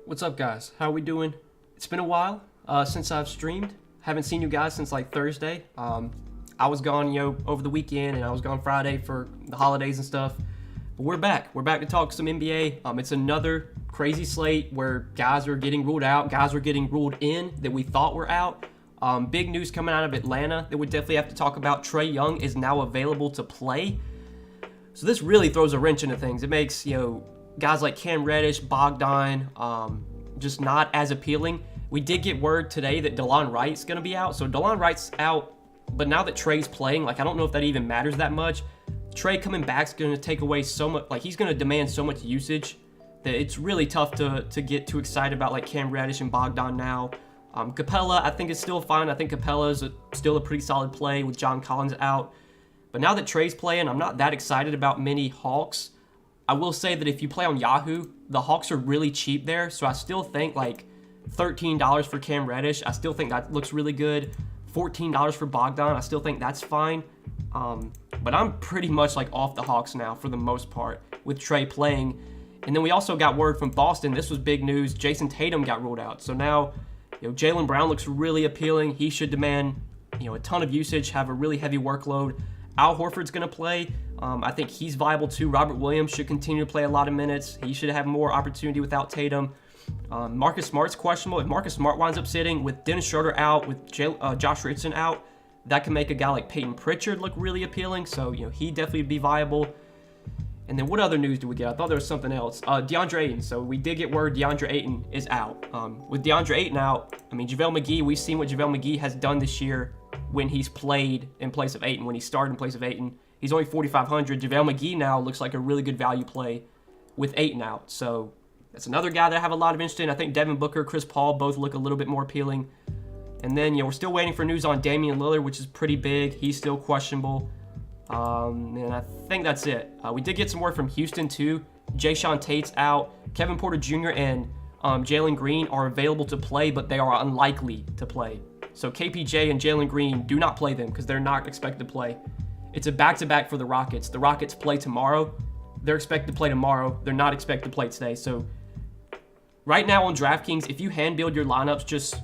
What's up, guys? How are we doing? It's been a while since I've streamed. Haven't seen you guys since like Thursday. I was gone, over the weekend, and I was gone Friday for the holidays and stuff. But we're back. We're back to talk some NBA. It's another crazy slate where guys are getting ruled out, guys are getting ruled in that we thought were out. Big news coming out of Atlanta that we definitely have to talk about. Trae Young is now available to play. So this really throws a wrench into things. It makes, guys like Cam Reddish, Bogdan, just not as appealing. We did get word today that DeLon Wright's going to be out. So DeLon Wright's out, but now that Trae's playing, I don't know if that even matters that much. Trae coming back's going to take away so much, he's going to demand so much usage that it's really tough to get too excited about Cam Reddish and Bogdan now. Capella, I think is still fine. I think Capella is still a pretty solid play with John Collins out. But now that Trae's playing, I'm not that excited about many Hawks. I will say that if you play on Yahoo, the Hawks are really cheap there. So I still think $13 for Cam Reddish. I still think that looks really good. $14 for Bogdan. I still think that's fine. But I'm pretty much off the Hawks now for the most part with Trae playing. And then we also got word from Boston. This was big news. Jason Tatum got ruled out. So now, Jaylen Brown looks really appealing. He should demand, a ton of usage, have a really heavy workload. Al Horford's going to play. I think he's viable too. Robert Williams should continue to play a lot of minutes. He should have more opportunity without Tatum. Marcus Smart's questionable. If Marcus Smart winds up sitting with Dennis Schroeder out, with Josh Richardson out, that can make a guy like Peyton Pritchard look really appealing. So, he definitely would be viable. And then what other news do we get? I thought there was something else. DeAndre Ayton. So we did get word DeAndre Ayton is out. With DeAndre Ayton out, JaVale McGee, we've seen what JaVale McGee has done this year when he's played in place of Ayton, when he started in place of Ayton. He's only 4,500. JaVale McGee now looks like a really good value play with Ayton out. So that's another guy that I have a lot of interest in. I think Devin Booker, Chris Paul both look a little bit more appealing. And then, we're still waiting for news on Damian Lillard, which is pretty big. He's still questionable. And I think that's it. We did get some word from Houston too. Jayshawn Tate's out. Kevin Porter Jr. and Jalen Green are available to play, but they are unlikely to play. So KPJ and Jalen Green, do not play them because they're not expected to play. It's a back-to-back for the Rockets. The Rockets play tomorrow. They're expected to play tomorrow. They're not expected to play today. So right now on DraftKings, if you hand build your lineups, just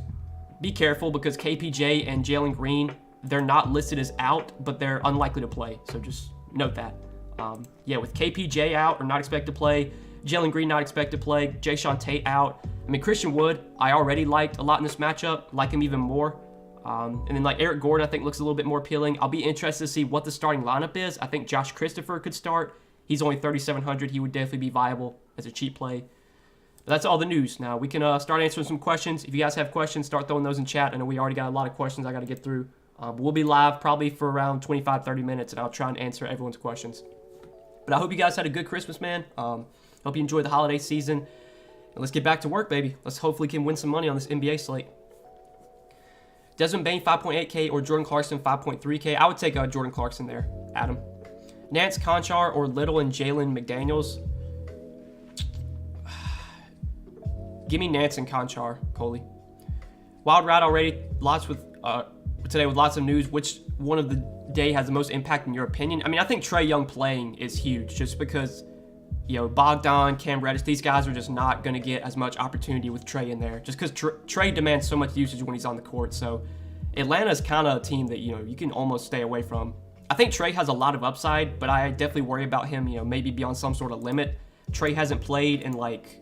be careful because KPJ and Jalen Green, they're not listed as out, but they're unlikely to play. So just note that. With KPJ out or not expected to play, Jalen Green not expected to play, Jayshawn Tate out, I mean, Christian Wood, I already liked a lot in this matchup, like him even more. And then like Eric Gordon, I think looks a little bit more appealing. I'll be interested to see what the starting lineup is. I think Josh Christopher could start. He's only 3,700. He would definitely be viable as a cheap play. But that's all the news. Now we can start answering some questions. If you guys have questions, start throwing those in chat. I know we already got a lot of questions I got to get through. We'll be live probably for around 25-30 minutes, and I'll try and answer everyone's questions. But I hope you guys had a good Christmas, man. Hope you enjoyed the holiday season. And let's get back to work, baby. Let's hopefully can win some money on this NBA slate. Desmond Bane, 5.8K, or Jordan Clarkson, 5.3K. I would take Jordan Clarkson there, Adam. Nance Conchar or Little and Jalen McDaniels. Give me Nance and Conchar, Coley. Wild Rat already. Today with lots of news. Which one of the day has the most impact in your opinion? I mean, I think Trae Young playing is huge, just because, you know, Bogdan, Cam Reddish, these guys are just not going to get as much opportunity with Trae in there, just because Trae demands so much usage when he's on the court. So Atlanta's kind of a team that, you know, you can almost stay away from. I think Trae has a lot of upside, but I definitely worry about him, you know, maybe be on some sort of limit. Trae hasn't played in like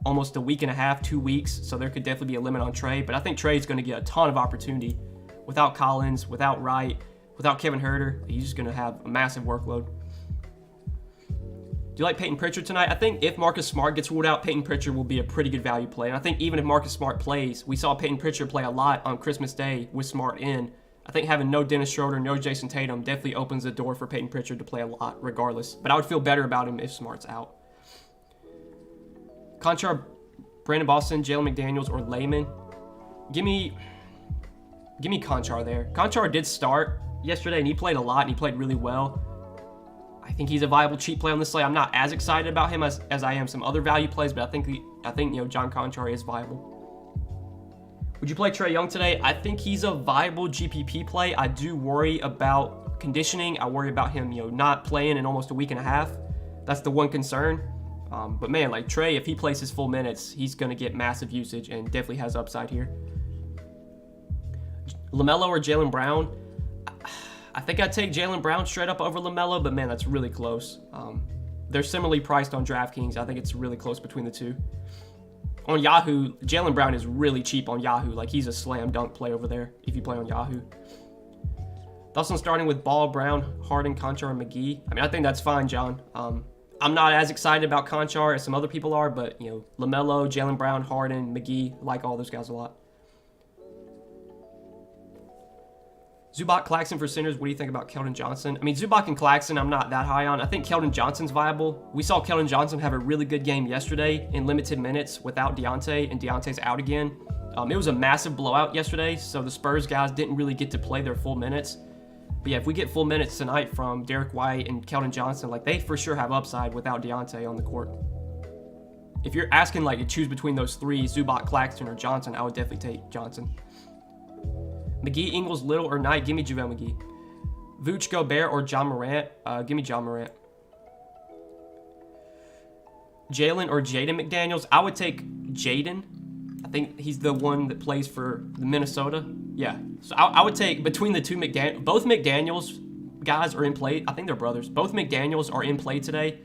almost a week and a half, 2 weeks, so there could definitely be a limit on Trae. But I think Trae is going to get a ton of opportunity without Collins, without Wright, without Kevin Huerter. He's just going to have a massive workload. Do you like Peyton Pritchard tonight? I think if Marcus Smart gets ruled out, Peyton Pritchard will be a pretty good value play. And I think even if Marcus Smart plays, we saw Peyton Pritchard play a lot on Christmas Day with Smart in. I think having no Dennis Schroeder, no Jason Tatum definitely opens the door for Peyton Pritchard to play a lot regardless. But I would feel better about him if Smart's out. Conchar, Brandon Boston, Jalen McDaniels, or Layman. Give me Conchar there. Conchar did start yesterday, and he played a lot, and he played really well. I think he's a viable cheap play on this slate. I'm not as excited about him as I am some other value plays, but I think you know, John Conchar is viable. Would you play Trae Young today? I think he's a viable GPP play. I do worry about conditioning. I worry about him, you know, not playing in almost a week and a half. That's the one concern. But man, like Trae, if he plays his full minutes, he's going to get massive usage and definitely has upside here. LaMelo or Jaylen Brown? I think I'd take Jaylen Brown straight up over LaMelo, but man, that's really close. They're similarly priced on Draftkings. I think it's really close between the two. On Yahoo, Jaylen Brown is really cheap on Yahoo. Like, he's a slam dunk play over there if you play on Yahoo. Thus, on starting with Ball, Brown, Harden, Conchar, and McGee. I mean, I think that's fine, John. I'm not as excited about Conchar as some other people are, but, you know, LaMelo, Jaylen Brown, Harden, McGee, like all those guys a lot. Zubac, Claxton for centers. What do you think about Keldon Johnson? I mean, Zubac and Claxton, I'm not that high on. I think Keldon Johnson's viable. We saw Keldon Johnson have a really good game yesterday in limited minutes without Deontay, and Deontay's out again. It was a massive blowout yesterday, so the Spurs guys didn't really get to play their full minutes. But yeah, if we get full minutes tonight from Derek White and Keldon Johnson, like, they for sure have upside without Deontay on the court. If you're asking, like, to choose between those three, Zubac, Claxton, or Johnson, I would definitely take Johnson. McGee, Ingles, Little, or Knight. Give me JaVale McGee. Vooch, Gobert, or John Morant. Give me John Morant. Jalen or Jaden McDaniels. I would take Jaden. I think he's the one that plays for the Minnesota. Yeah. So I would take between the two both McDaniels guys are in play. I think they're brothers. Both McDaniels are in play today.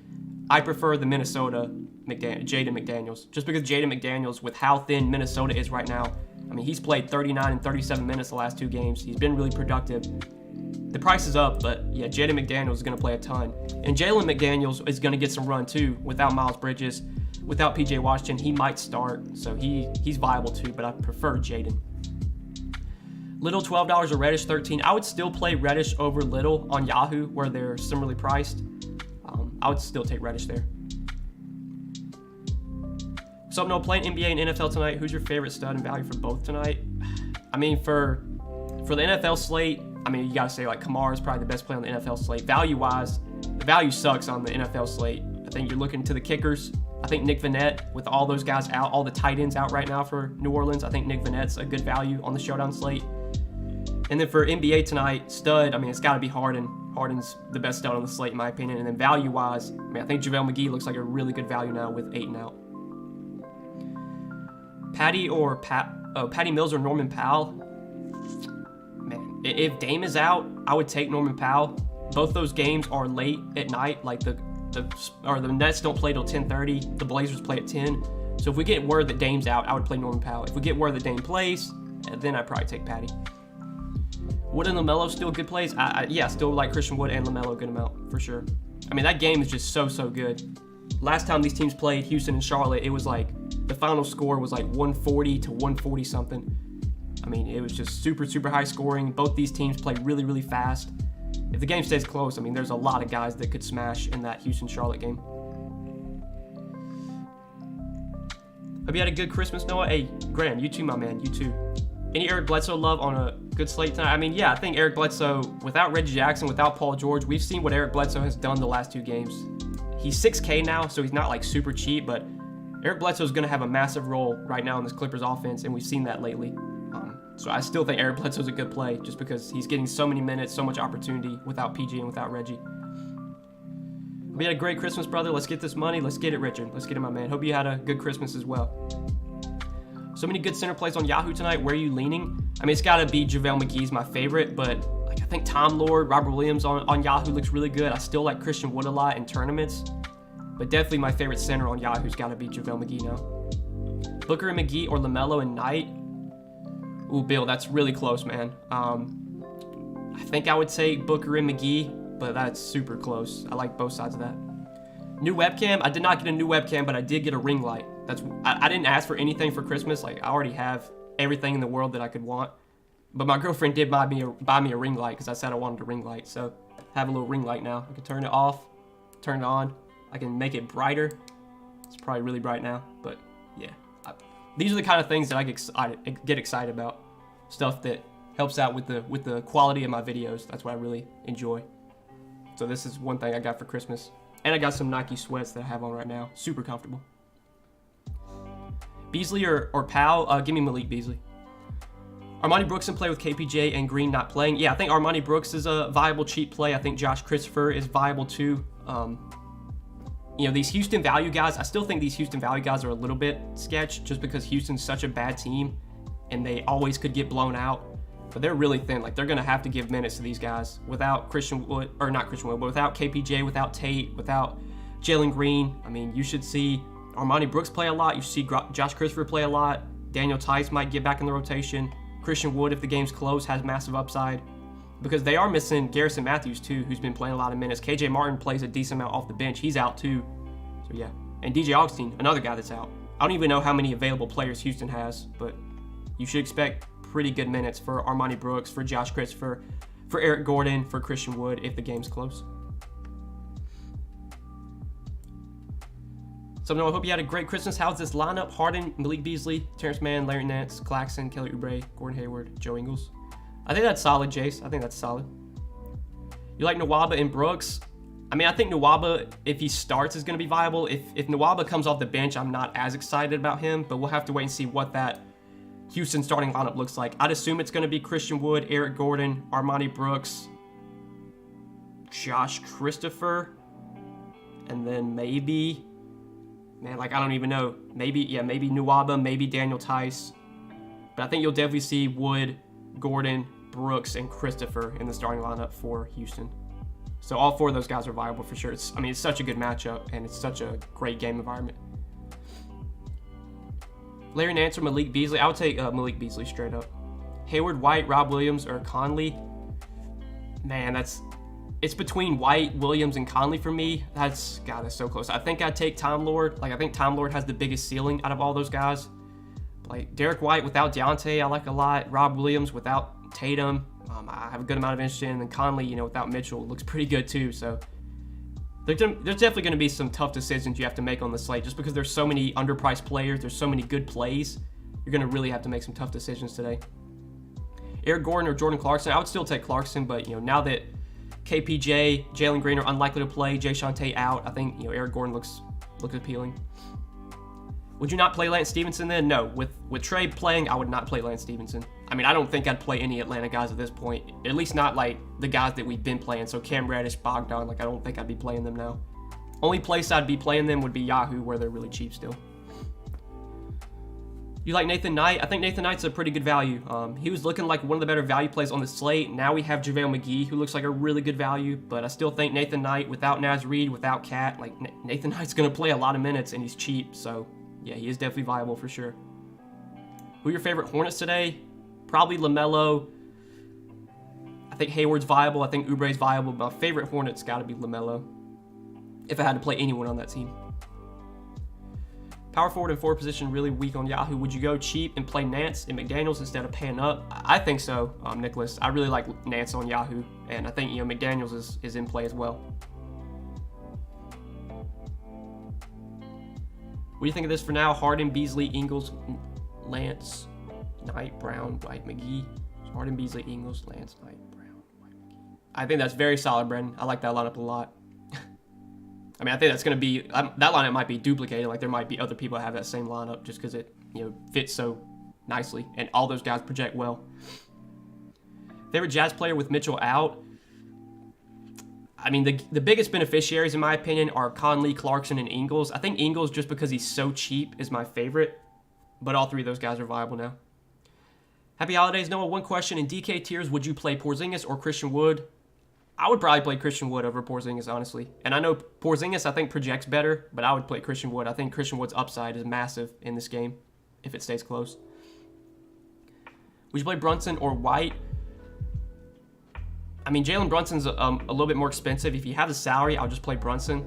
I prefer the Minnesota Jaden McDaniels. Just because Jaden McDaniels, with how thin Minnesota is right now, I mean, he's played 39 and 37 minutes the last 2 games. He's been really productive. The price is up, but yeah, Jaden McDaniels is going to play a ton. And Jalen McDaniels is going to get some run too without Miles Bridges, without PJ Washington. He might start, so he's viable too, but I prefer Jaden. Little, $12 or Reddish, $13. I would still play Reddish over Little on Yahoo where they're similarly priced. I would still take Reddish there. So, no, playing NBA and NFL tonight. Who's your favorite stud and value for both tonight? I mean, for the NFL slate, I mean, you got to say, like, Kamara is probably the best play on the NFL slate. Value-wise, the value sucks on the NFL slate. I think you're looking to the kickers. I think Nick Vannett, with all those guys out, all the tight ends out right now for New Orleans, I think Nick Vannett's a good value on the showdown slate. And then for NBA tonight, stud, I mean, it's got to be Harden. Harden's the best stud on the slate, in my opinion. And then value-wise, I mean, I think JaVale McGee looks like a really good value now with Ayton out. Patty Mills or Norman Powell. Man, if Dame is out, I would take Norman Powell. Both those games are late at night. Like the Nets don't play till 10:30. The Blazers play at 10. So if we get word that Dame's out, I would play Norman Powell. If we get word that Dame plays, then I'd probably take Patty. Wood and LaMelo still good plays? Yeah, still like Christian Wood and LaMelo good amount, for sure. I mean, that game is just so good. Last time these teams played, Houston and Charlotte, it was like, the final score was like 140 to 140 something. I mean, it was just super high scoring. Both these teams play really fast. If the game stays close, I mean, there's a lot of guys that could smash in that Houston-Charlotte game. Hope you had a good Christmas, Noah. Hey, Graham, you too, my man, you too. Any Eric Bledsoe love on a good slate tonight? I mean, yeah, I think Eric Bledsoe, without Reggie Jackson, without Paul George, we've seen what Eric Bledsoe has done the last 2 games. He's 6K now, so he's not like super cheap, but Eric Bledsoe is going to have a massive role right now in this Clippers offense, and we've seen that lately. So I still think Eric Bledsoe is a good play just because he's getting so many minutes, so much opportunity without PG and without Reggie. We had a great Christmas, brother. Let's get this money. Let's get it, Richard. Let's get it, my man. Hope you had a good Christmas as well. So many good center plays on Yahoo tonight. Where are you leaning? I mean, it's got to be JaVale McGee's my favorite, but like I think Tom Lord, Robert Williams on Yahoo looks really good. I still like Christian Wood a lot in tournaments, but definitely my favorite center on Yahoo's got to be JaVale McGee now. Booker and McGee or LaMelo and Knight? Ooh, Bill, that's really close, man. I think I would say Booker and McGee, but that's super close. I like both sides of that. New webcam? I did not get a new webcam, but I did get a ring light. I didn't ask for anything for Christmas. Like, I already have everything in the world that I could want. But my girlfriend did buy me a ring light because I said I wanted a ring light. So I have a little ring light now. I can turn it off, turn it on. I can make it brighter. It's probably really bright now, but yeah. These are the kind of things that I get excited about. Stuff that helps out with the quality of my videos. That's what I really enjoy. So this is one thing I got for Christmas. And I got some Nike sweats that I have on right now. Super comfortable. Beasley or Powell? Give me Malik Beasley. Armani Brooks in play with KPJ and Green not playing. Yeah, I think Armani Brooks is a viable cheap play. I think Josh Christopher is viable too. You know, these Houston value guys, I still think these Houston value guys are a little bit sketch just because Houston's such a bad team and they always could get blown out. But they're really thin. Like, they're going to have to give minutes to these guys without Christian Wood, or not Christian Wood, but without KPJ, without Tate, without Jalen Green. I mean, you should see Armani Brooks play a lot. You should see Josh Christopher play a lot. Daniel Tice might get back in the rotation. Christian Wood, if the game's close, has massive upside. Because they are missing Garrison Matthews, too, who's been playing a lot of minutes. KJ Martin plays a decent amount off the bench. He's out, too. So, yeah. And DJ Augustine, another guy that's out. I don't even know how many available players Houston has, but you should expect pretty good minutes for Armani Brooks, for Josh Christopher, for Eric Gordon, for Christian Wood if the game's close. So, no, I hope you had a great Christmas. How's this lineup? Harden, Malik Beasley, Terrence Mann, Larry Nance, Claxton, Kelly Oubre, Gordon Hayward, Joe Ingles. I think that's solid, Jace. I think that's solid. You like Nwaba and Brooks? I mean, I think Nwaba, if he starts, is going to be viable. If Nwaba comes off the bench, I'm not as excited about him, but we'll have to wait and see what that Houston starting lineup looks like. I'd assume it's going to be Christian Wood, Eric Gordon, Armani Brooks, Josh Christopher, and then maybe, man, like, I don't even know. Maybe Nwaba, maybe Daniel Tice. But I think you'll definitely see Wood, Gordon, Brooks, and Christopher in the starting lineup for Houston. So all 4 of those guys are viable for sure. It's such a good matchup, and it's such a great game environment. Larry Nance or Malik Beasley? I would take Malik Beasley straight up. Hayward, White, Rob Williams, or Conley? Man, it's between White, Williams, and Conley for me. That's so close. I think I'd take Tom Lord. Like, I think Tom Lord has the biggest ceiling out of all those guys. Like, Derek White without Deontay, I like a lot. Rob Williams without Tatum, I have a good amount of interest in. And then Conley, without Mitchell, looks pretty good too. So there's definitely going to be some tough decisions you have to make on the slate just because there's so many underpriced players. There's so many good plays. You're going to really have to make some tough decisions today. Eric Gordon or Jordan Clarkson? I would still take Clarkson, but, now that KPJ, Jalen Green are unlikely to play, Jayshawn Tate out, I think, Eric Gordon looks appealing. Would you not play Lance Stevenson then? No. With Trey playing, I would not play Lance Stevenson. I mean, I don't think I'd play any Atlanta guys at this point. At least not like the guys that we've been playing. So Cam Reddish, Bogdan, like I don't think I'd be playing them now. Only place I'd be playing them would be Yahoo, where they're really cheap still. You like Nathan Knight? I think Nathan Knight's a pretty good value. He was looking like one of the better value plays on the slate. Now we have JaVale McGee, who looks like a really good value. But I still think Nathan Knight, without Naz Reid, without Cat, like Nathan Knight's going to play a lot of minutes and he's cheap. So Yeah, he is definitely viable for sure. Who are your favorite Hornets today? Probably LaMelo. I think Hayward's viable. I think Oubre's viable. But my favorite Hornet's got to be LaMelo. If I had to play anyone on that team. Power forward and forward position really weak on Yahoo. Would you go cheap and play Nance and McDaniels instead of paying up? I think so, Nicholas. I really like Nance on Yahoo. And I think, McDaniels is in play as well. What do you think of this for now? Harden, Beasley, Ingles, Lance, Knight, Brown, White, McGee. Harden, Beasley, Ingles, Lance, Knight, Brown, White, McGee. I think that's very solid, Brendan. I like that lineup a lot. I mean, I think that's going to be... that lineup might be duplicated. Like, there might be other people that have that same lineup just because it, fits so nicely. And all those guys project well. Favorite Jazz player with Mitchell out? I mean, the biggest beneficiaries, in my opinion, are Conley, Clarkson, and Ingles. I think Ingles, just because he's so cheap, is my favorite. But all three of those guys are viable now. Happy holidays, Noah. One question. In DK tiers, would you play Porzingis or Christian Wood? I would probably play Christian Wood over Porzingis, honestly. And I know Porzingis, I think, projects better, but I would play Christian Wood. I think Christian Wood's upside is massive in this game if it stays close. Would you play Brunson or White? I mean, Jalen Brunson's a little bit more expensive. If you have the salary, I'll just play Brunson.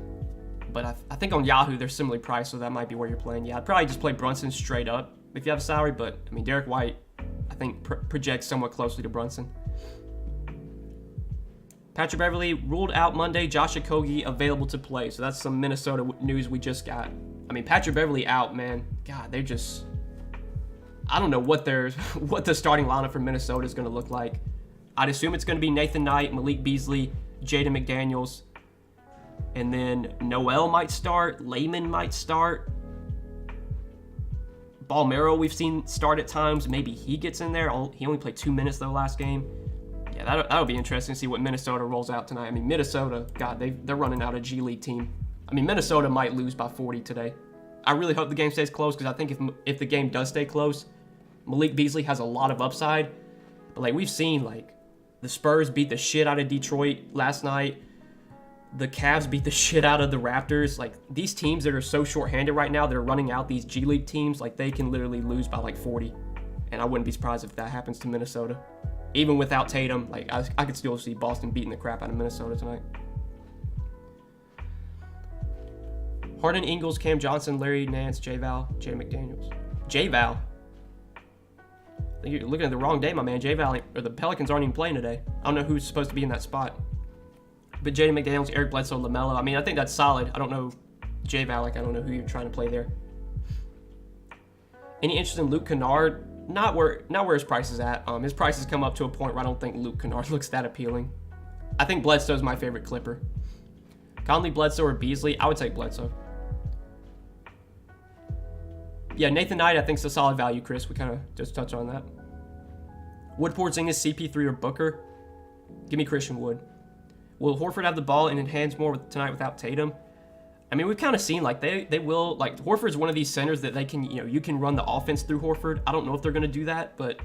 But I think on Yahoo, they're similarly priced, so that might be where you're playing. Yeah, I'd probably just play Brunson straight up if you have a salary. But, I mean, Derek White, I think, projects somewhat closely to Brunson. Patrick Beverly ruled out Monday. Josh Okogie available to play. So that's some Minnesota news we just got. I mean, Patrick Beverly out, man. God, they're just... I don't know what the starting lineup for Minnesota is going to look like. I'd assume it's going to be Nathan Knight, Malik Beasley, Jaden McDaniels. And then Noel might start. Layman might start. Balmero we've seen start at times. Maybe he gets in there. He only played 2 minutes, though, last game. Yeah, that'll be interesting to see what Minnesota rolls out tonight. I mean, Minnesota, God, they're running out a G League team. I mean, Minnesota might lose by 40 today. I really hope the game stays close because I think if the game does stay close, Malik Beasley has a lot of upside. But, like, we've seen, like, the Spurs beat the shit out of Detroit last night. The Cavs beat the shit out of the Raptors. Like, these teams that are so short-handed right now, they're running out these G League teams. Like, they can literally lose by, like, 40. And I wouldn't be surprised if that happens to Minnesota. Even without Tatum, like I could still see Boston beating the crap out of Minnesota tonight. Harden, Ingles, Cam Johnson, Larry Nance, J-Val, Jay McDaniels. J-Val? I think you're looking at the wrong day, my man. J-Val, or the Pelicans aren't even playing today. I don't know who's supposed to be in that spot. But Jaden McDaniels, Eric Bledsoe, LaMelo. I mean, I think that's solid. I don't know J-Val, like I don't know who you're trying to play there. Any interest in Luke Kennard? Not where his price is at. His price has come up to a point where I don't think Luke Kennard looks that appealing. I think Bledsoe's my favorite Clipper. Conley, Bledsoe, or Beasley? I would take Bledsoe. Yeah, Nathan Knight I think is a solid value, Chris. We kind of just touched on that. Wood, Porzingis, CP3, or Booker? Give me Christian Wood. Will Horford have the ball in his hands more tonight without Tatum? I mean, we've kind of seen, like, they will, like, Horford's one of these centers that they can, you can run the offense through Horford. I don't know if they're going to do that, but,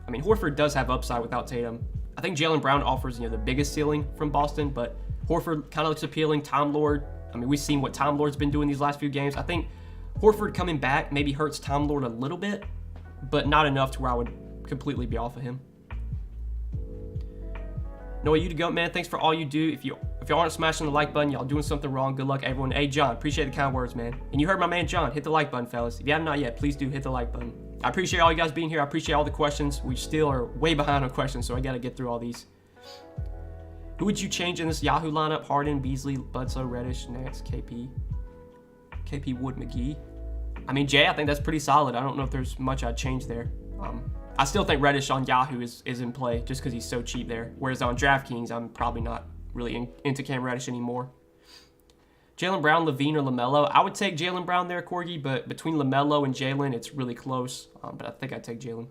I mean, Horford does have upside without Tatum. I think Jaylen Brown offers, the biggest ceiling from Boston, but Horford kind of looks appealing. Time Lord, I mean, we've seen what Time Lord's been doing these last few games. I think Horford coming back maybe hurts Time Lord a little bit, but not enough to where I would completely be off of him. Noah, you to go, man. Thanks for all you do. If y'all aren't smashing the like button, y'all doing something wrong. Good luck, everyone. Hey, John, appreciate the kind words, man. And you heard my man, John. Hit the like button, fellas. If you have not yet, please do hit the like button. I appreciate all you guys being here. I appreciate all the questions. We still are way behind on questions, so I got to get through all these. Who would you change in this Yahoo lineup? Harden, Beasley, Bledsoe, Reddish, Nance, KP, Wood, McGee. I mean, Jay, I think that's pretty solid. I don't know if there's much I'd change there. I still think Reddish on Yahoo is in play just because he's so cheap there. Whereas on DraftKings, I'm probably not really into Cam Reddish anymore. Jaylen Brown, Levine, or LaMelo. I would take Jaylen Brown there, Corgi, but between LaMelo and Jaylen, it's really close. But I think I'd take Jaylen.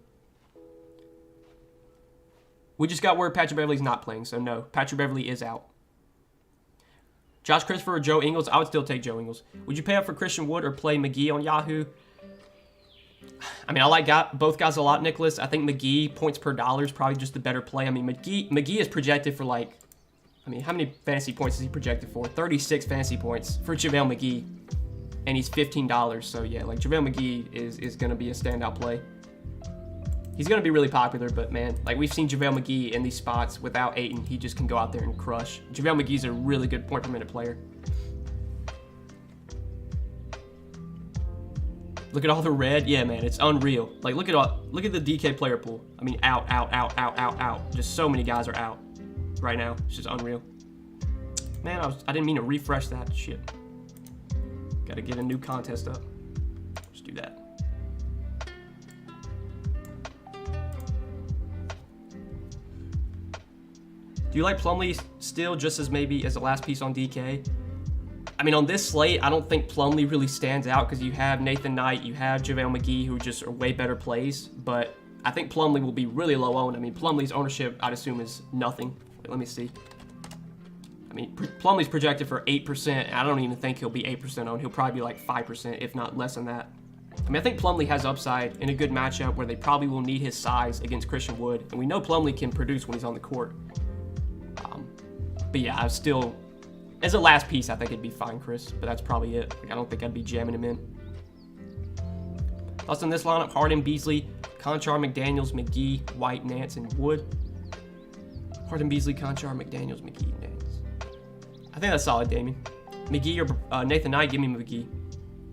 We just got word Patrick Beverly's not playing, so no. Patrick Beverly is out. Josh Christopher or Joe Ingles? I would still take Joe Ingles. Would you pay up for Christian Wood or play McGee on Yahoo? I mean, I like both guys a lot, Nicholas. I think McGee, points per dollar, is probably just the better play. I mean, McGee is projected for, like, I mean, how many fantasy points is he projected for? 36 fantasy points for JaVale McGee. and he's $15. So yeah, like JaVale McGee is going to be a standout play. He's going to be really popular, but man, like we've seen JaVale McGee in these spots without Ayton. He just can go out there and crush. JaVale McGee's a really good point per minute player. Look at all the red. Yeah, man, it's unreal. Like look at the DK player pool. I mean, out. Just so many guys are out right now. It's just unreal. Man, I didn't mean to refresh that shit. Got to get a new contest up. Let's do that. Do you like Plumlee still just as maybe as the last piece on DK? I mean, on this slate, I don't think Plumlee really stands out because you have Nathan Knight, you have JaVale McGee, who just are way better plays. But I think Plumlee will be really low owned. I mean, Plumlee's ownership, I'd assume, is nothing. Wait, let me see. I mean, Plumlee's projected for 8%. I don't even think he'll be 8% owned. He'll probably be like 5%, if not less than that. I mean, I think Plumlee has upside in a good matchup where they probably will need his size against Christian Wood. And we know Plumlee can produce when he's on the court. But yeah, I still... As a last piece, I think it'd be fine, Chris, but that's probably it. Like, I don't think I'd be jamming him in. Thoughts on this lineup: Harden, Beasley, Conchar, McDaniels, McGee, White, Nance, and Wood. Harden, Beasley, Conchar, McDaniels, McGee, Nance. I think that's solid, Damien. McGee or Nathan Knight, give me McGee.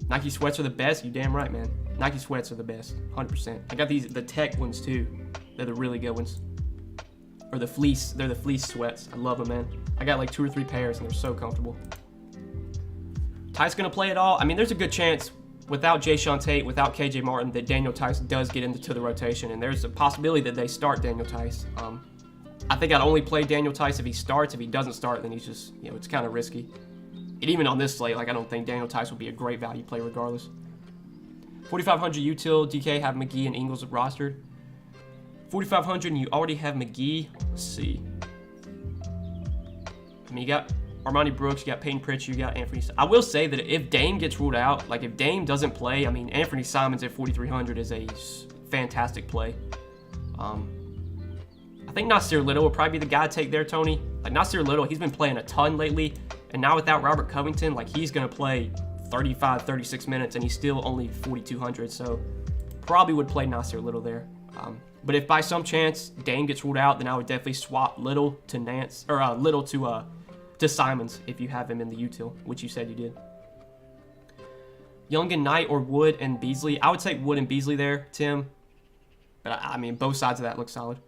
Nike sweats are the best. You damn right, man. Nike sweats are the best, 100%. I got the tech ones too. They're the really good ones. Or the fleece. They're the fleece sweats. I love them, man. I got like 2 or 3 pairs, and they're so comfortable. Tice gonna play it all. I mean, there's a good chance without Jayshawn Tate, without KJ Martin, that Daniel Tice does get into the rotation, and there's a possibility that they start Daniel Tice. I think I'd only play Daniel Tice if he starts. If he doesn't start, then he's just, you know, it's kind of risky. And even on this slate, like, I don't think Daniel Tice will be a great value play regardless. 4,500 util, DK have McGee and Ingles rostered. 4,500 and you already have McGee. Let's see. I mean, you got Armani Brooks, you got Peyton Pritchard, you got Anthony. I will say that if Dame gets ruled out, like if Dame doesn't play, I mean, Anthony Simons at 4,300 is a fantastic play. I think Nasir Little will probably be the guy to take there, Tony. Like Nasir Little, he's been playing a ton lately, and now without Robert Covington, like he's gonna play 35, 36 minutes, and he's still only 4,200. So probably would play Nasir Little there. But if by some chance Dame gets ruled out, then I would definitely swap Little to Nance, or Little to Simons if you have him in the util, which you said you did. Young and Knight or Wood and Beasley. I would take Wood and Beasley there, Tim. But I mean, both sides of that look solid.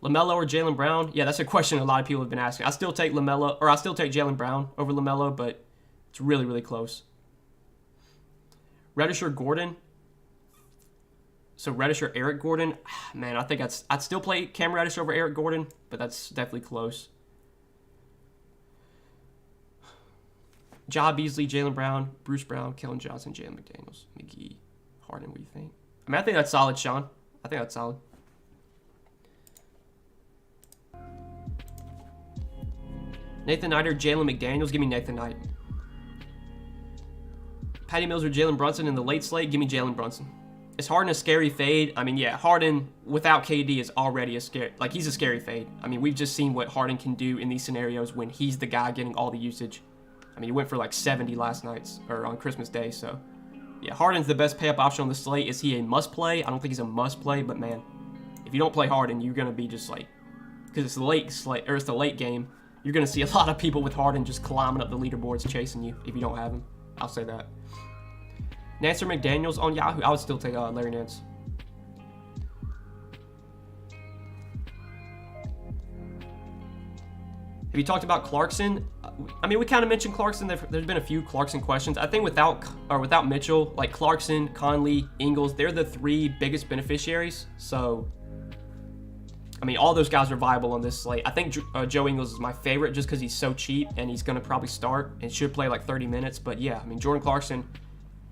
LaMelo or Jaylen Brown? Yeah, that's a question a lot of people have been asking. I still take LaMelo, or I still take Jaylen Brown over LaMelo, but it's really, really close. Reddish or Gordon? So Reddish or Eric Gordon? Man, I think I'd still play Cam Reddish over Eric Gordon, but that's definitely close. Ja Beasley, Jaylen Brown, Bruce Brown, Kellen Johnson, Jalen McDaniels, McGee, Harden. What do you think? I mean, I think that's solid, Sean. I think that's solid. Nathan Knight or Jalen McDaniels? Give me Nathan Knight. Patty Mills or Jalen Brunson in the late slate? Give me Jalen Brunson. Is Harden a scary fade? I mean, yeah, Harden without KD is already a scary, like he's a scary fade. I mean, we've just seen what Harden can do in these scenarios when he's the guy getting all the usage. I mean, he went for like 70 last night, or on Christmas Day, so. Yeah, Harden's the best pay-up option on the slate. Is he a must-play? I don't think he's a must-play, but man, if you don't play Harden, you're going to be just like, because it's the late slate, or it's the late game, you're going to see a lot of people with Harden just climbing up the leaderboards chasing you if you don't have him. I'll say that. Nance or McDaniels on Yahoo? I would still take Larry Nance. Have you talked about Clarkson? I mean, we kind of mentioned Clarkson. There's been a few Clarkson questions. I think without Mitchell, like Clarkson, Conley, Ingles, they're the 3 biggest beneficiaries. So, I mean, all those guys are viable on this slate. I think Joe Ingles is my favorite just because he's so cheap and he's going to probably start and should play like 30 minutes. But yeah, I mean, Jordan Clarkson,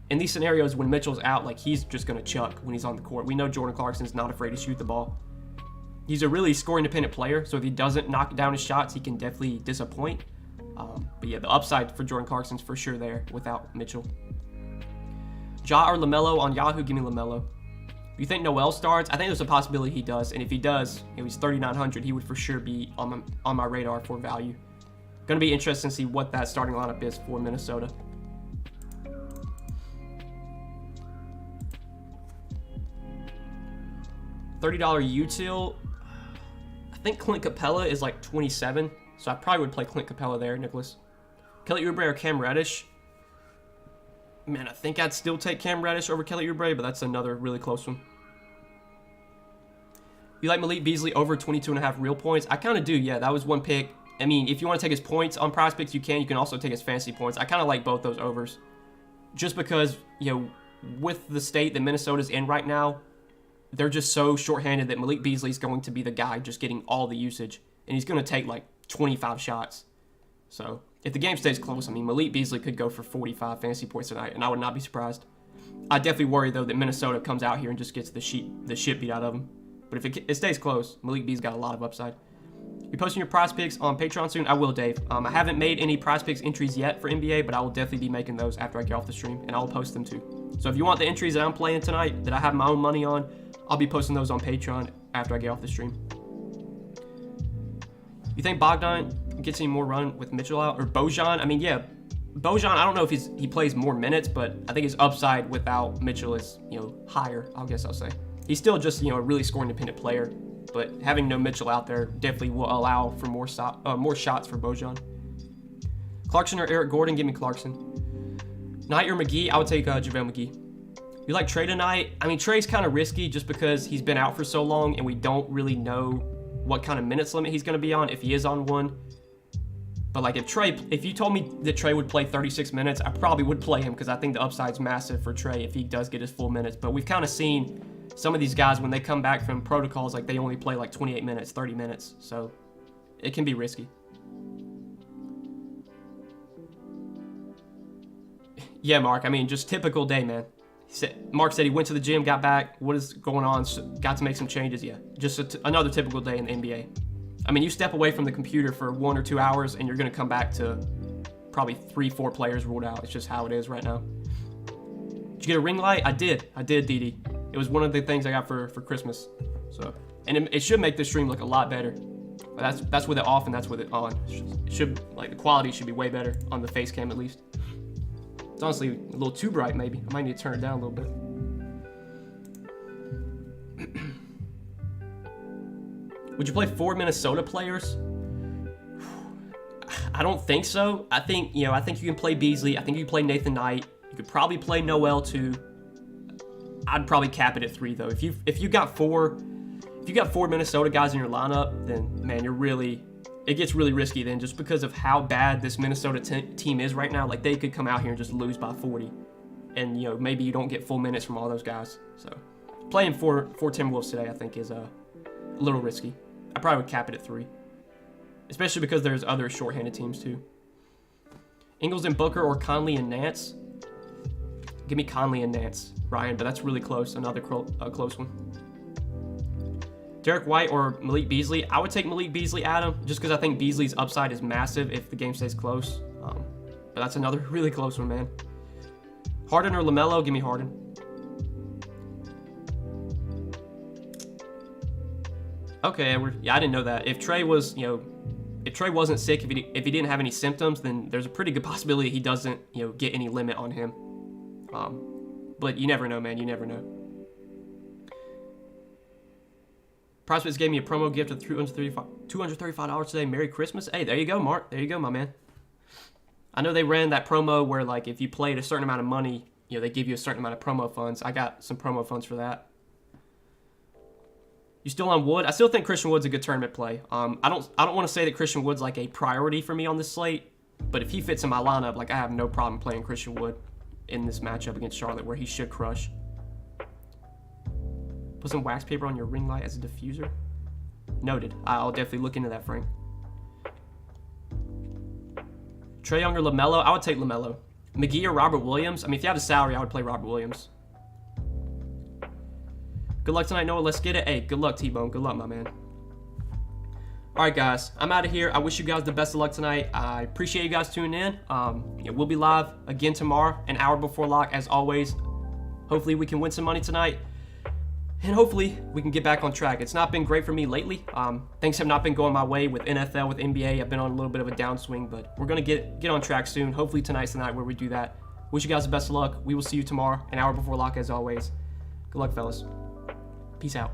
in these scenarios when Mitchell's out, like he's just going to chuck when he's on the court. We know Jordan Clarkson's not afraid to shoot the ball. He's a really score-independent player, so if he doesn't knock down his shots, he can definitely disappoint. But yeah, the upside for Jordan Clarkson's for sure there without Mitchell. Ja or LaMelo on Yahoo? Give me LaMelo. You think Noel starts? I think there's a possibility he does, and if he does, he's 3,900. He would for sure be on my radar for value. Going to be interesting to see what that starting lineup is for Minnesota. $30 util. I think Clint Capella is like 27, so I probably would play Clint Capella there, Nicholas. Kelly Oubre or Cam Reddish? Man, I think I'd still take Cam Reddish over Kelly Oubre, but that's another really close one. You like Malik Beasley over 22.5 real points? I kind of do, yeah. That was one pick. I mean, if you want to take his points on prospects, you can. You can also take his fantasy points. I kind of like both those overs. Just because, you know, with the state that Minnesota's in right now, they're just so shorthanded that Malik Beasley's going to be the guy just getting all the usage. And he's going to take like 25 shots. So, if the game stays close, I mean, Malik Beasley could go for 45 fantasy points tonight, and I would not be surprised. I definitely worry, though, that Minnesota comes out here and just gets the shit beat out of them. But if it stays close, Malik B's got a lot of upside. You posting your prize picks on Patreon soon? I will, Dave. I haven't made any prize picks entries yet for NBA, but I will definitely be making those after I get off the stream, and I will post them too. So if you want the entries that I'm playing tonight, that I have my own money on, I'll be posting those on Patreon after I get off the stream. You think Bogdan gets any more run with Mitchell out? Or Bojan? I mean, yeah. Bojan, I don't know if he plays more minutes, but I think his upside without Mitchell is, you know, higher, I guess I'll say. He's still just, you know, a really score-independent player, but having no Mitchell out there definitely will allow for more shots for Bojan. Clarkson or Eric Gordon? Give me Clarkson. Knight or McGee? I would take JaVale McGee. You like Trey tonight? I mean, Trey's kind of risky just because he's been out for so long and we don't really know what kind of minutes limit he's going to be on if he is on one. But like if you told me that Trey would play 36 minutes, I probably would play him because I think the upside's massive for Trey if he does get his full minutes. But we've kind of seen some of these guys when they come back from protocols, like they only play like 28 minutes, 30 minutes. So it can be risky. Yeah, Mark. I mean, just typical day, man. Mark said he went to the gym, got back. What is going on? Got to make some changes. Yeah, just another typical day in the NBA. I mean, you step away from the computer for 1 or 2 hours, and you're going to come back to probably 3-4 players ruled out. It's just how it is right now. Did you get a ring light? I did, Didi. It was one of the things I got for Christmas. So, and it should make the stream look a lot better. But that's with it off and that's with it on. It should, like, the quality should be way better on the face cam at least. It's honestly a little too bright, maybe. I might need to turn it down a little bit. Would you play 4 Minnesota players? I don't think so. I think you can play Beasley. I think you can play Nathan Knight. You could probably play Noel too. I'd probably cap it at 3 though. If you got 4 Minnesota guys in your lineup, then man, it gets really risky then just because of how bad this Minnesota team is right now. Like they could come out here and just lose by 40, and you know maybe you don't get full minutes from all those guys. So playing 4 Timberwolves today, I think is a little risky. I probably would cap it at 3, especially because there's other shorthanded teams too. Ingles and Booker or Conley and Nance? Give me Conley and Nance, Ryan, but that's really close. Another close one. Derek White or Malik Beasley? I would take Malik Beasley, Adam, just because I think Beasley's upside is massive if the game stays close. But that's another really close one, man. Harden or LaMelo? Give me Harden. Okay, Edward. Yeah, I didn't know that. If Trey wasn't sick, if he didn't have any symptoms, then there's a pretty good possibility he doesn't, get any limit on him. But you never know, man. You never know. Prospects gave me a promo gift of $235 today. Merry Christmas. Hey, there you go, Mark. There you go, my man. I know they ran that promo where, like, if you played a certain amount of money, they give you a certain amount of promo funds. I got some promo funds for that. You still on Wood? I still think Christian Wood's a good tournament play. I don't want to say that Christian Wood's like a priority for me on this slate, but if he fits in my lineup, like I have no problem playing Christian Wood in this matchup against Charlotte where he should crush. Put some wax paper on your ring light as a diffuser. Noted. I'll definitely look into that, Frank. Trae Young or LaMelo? I would take LaMelo. McGee or Robert Williams? I mean, if you had a salary, I would play Robert Williams. Good luck tonight, Noah. Let's get it. Hey, good luck, T-Bone. Good luck, my man. All right, guys. I'm out of here. I wish you guys the best of luck tonight. I appreciate you guys tuning in. We'll be live again tomorrow, an hour before lock, as always. Hopefully, we can win some money tonight. And hopefully, we can get back on track. It's not been great for me lately. Things have not been going my way with NFL, with NBA. I've been on a little bit of a downswing, but we're going to get on track soon. Hopefully, tonight's the night where we do that. Wish you guys the best of luck. We will see you tomorrow, an hour before lock, as always. Good luck, fellas. Peace out.